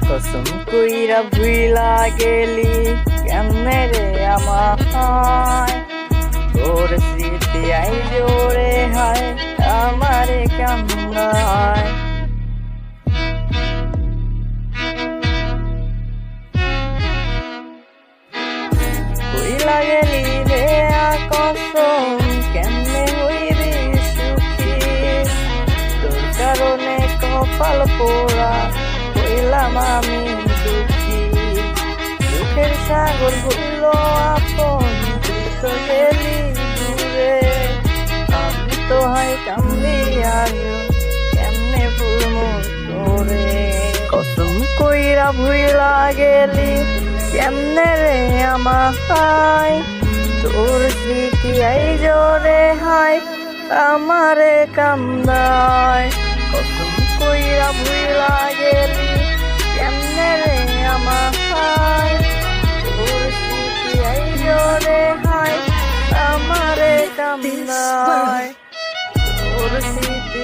কসম কইরা ভুইলা গেলি কেমনে রে আমায়, তোর স্মৃতি আই জোরে হায় আমারে কান্দায়। ভুইলা গেলি রে কসম কেমনে হইবি সুখী, তোর কারণে কপাল পোড়া হইলাম আমি দুঃখী। দুঃখের সাগর হইল আপন তুই তো গেলি দূরে, আমি তো হয় কান্দি আজ কেমনে ভুলবো তোরে। কসম কইরা ভুইলা গেলি কেমনে রে আমায়, তোর স্মৃতি আই জোরে হায় আমারে কান্দায়। কসম কইরা ভুইলা গেলি কেমনে রে আমায়, তোর স্মৃতি আই জোরে হায় আমারে কান্দায়, তোর স্মৃতি